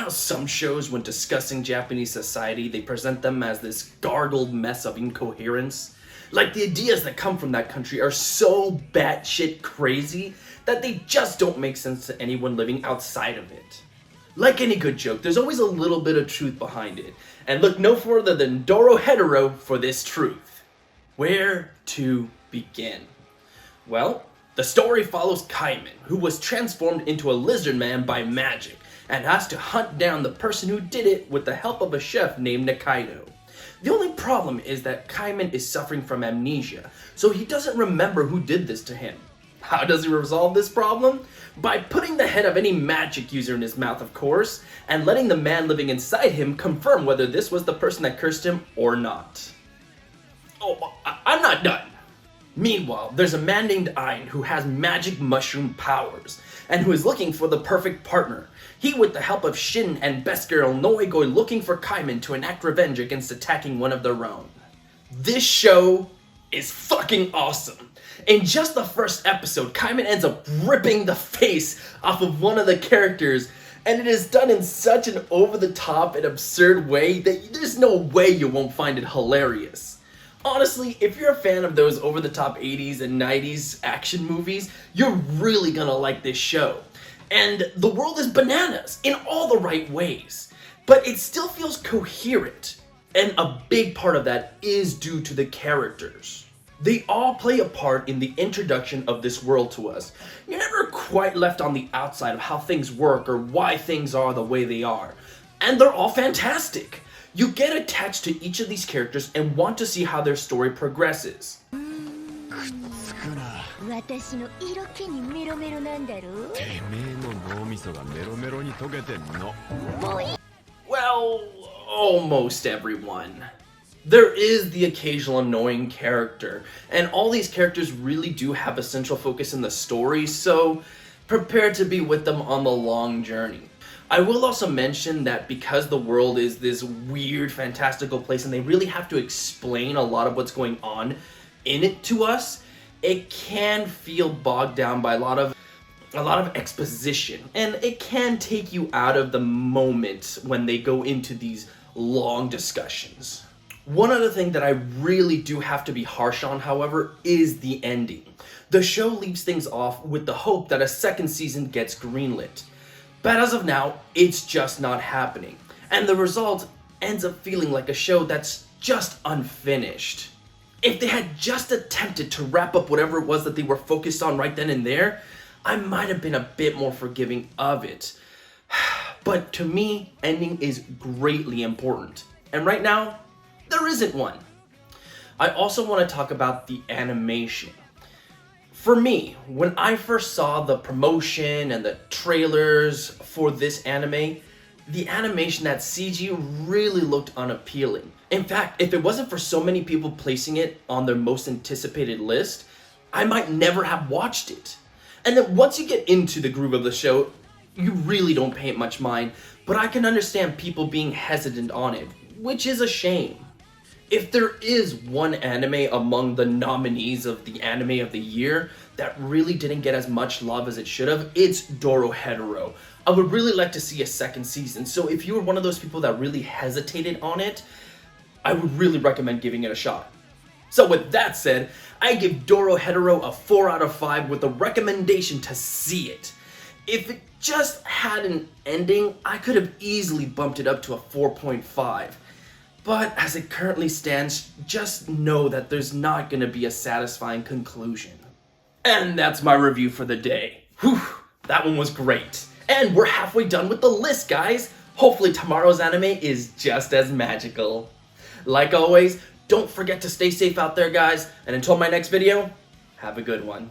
how some shows, when discussing Japanese society, they present them as this gargled mess of incoherence? Like, the ideas that come from that country are so batshit crazy that they just don't make sense to anyone living outside of it. Like any good joke, there's always a little bit of truth behind it, and look no further than Dorohedoro for this truth. Where to begin? Well, the story follows Caiman, who was transformed into a lizard man by magic, and has to hunt down the person who did it with the help of a chef named Akito. The only problem is that Caiman is suffering from amnesia, so he doesn't remember who did this to him. How does he resolve this problem? By putting the head of any magic user in his mouth, of course, and letting the man living inside him confirm whether this was the person that cursed him or not. Oh, I'm not done. Meanwhile, there's a man named Ein who has magic mushroom powers, and who is looking for the perfect partner. He, with the help of Shin and best girl Noi, go looking for Caiman to enact revenge against attacking one of their own. This show is fucking awesome. In just the first episode, Caiman ends up ripping the face off of one of the characters, and it is done in such an over-the-top and absurd way that there's no way you won't find it hilarious. Honestly, if you're a fan of those over-the-top 80s and 90s action movies, you're really gonna like this show. And the world is bananas in all the right ways, but it still feels coherent. And a big part of that is due to the characters. They all play a part in the introduction of this world to us. You're never quite left on the outside of how things work or why things are the way they are. And they're all fantastic. You get attached to each of these characters and want to see how their story progresses. Well, almost everyone. There is the occasional annoying character, and all these characters really do have a central focus in the story, so prepare to be with them on the long journey. I will also mention that because the world is this weird, fantastical place and they really have to explain a lot of what's going on in it to us, it can feel bogged down by a lot of exposition, and it can take you out of the moment when they go into these long discussions. One other thing that I really do have to be harsh on, however, is the ending. The show leaves things off with the hope that a second season gets greenlit. But as of now, it's just not happening. And the result ends up feeling like a show that's just unfinished. If they had just attempted to wrap up whatever it was that they were focused on right then and there, I might have been a bit more forgiving of it. But to me, ending is greatly important. And right now, there isn't one. I also want to talk about the animation. For me, when I first saw the promotion and the trailers for this anime, the animation, that CG, really looked unappealing. In fact, if it wasn't for so many people placing it on their most anticipated list, I might never have watched it. And then once you get into the groove of the show, you really don't pay it much mind, but I can understand people being hesitant on it, which is a shame. If there is one anime among the nominees of the anime of the year that really didn't get as much love as it should have, it's Dorohedoro. I would really like to see a second season, so if you were one of those people that really hesitated on it, I would really recommend giving it a shot. So with that said, I give Dorohedoro a 4 out of 5 with a recommendation to see it. If it just had an ending, I could have easily bumped it up to a 4.5. But as it currently stands, just know that there's not going to be a satisfying conclusion. And that's my review for the day. Whew, that one was great. And we're halfway done with the list, guys. Hopefully tomorrow's anime is just as magical. Like always, don't forget to stay safe out there, guys. And until my next video, have a good one.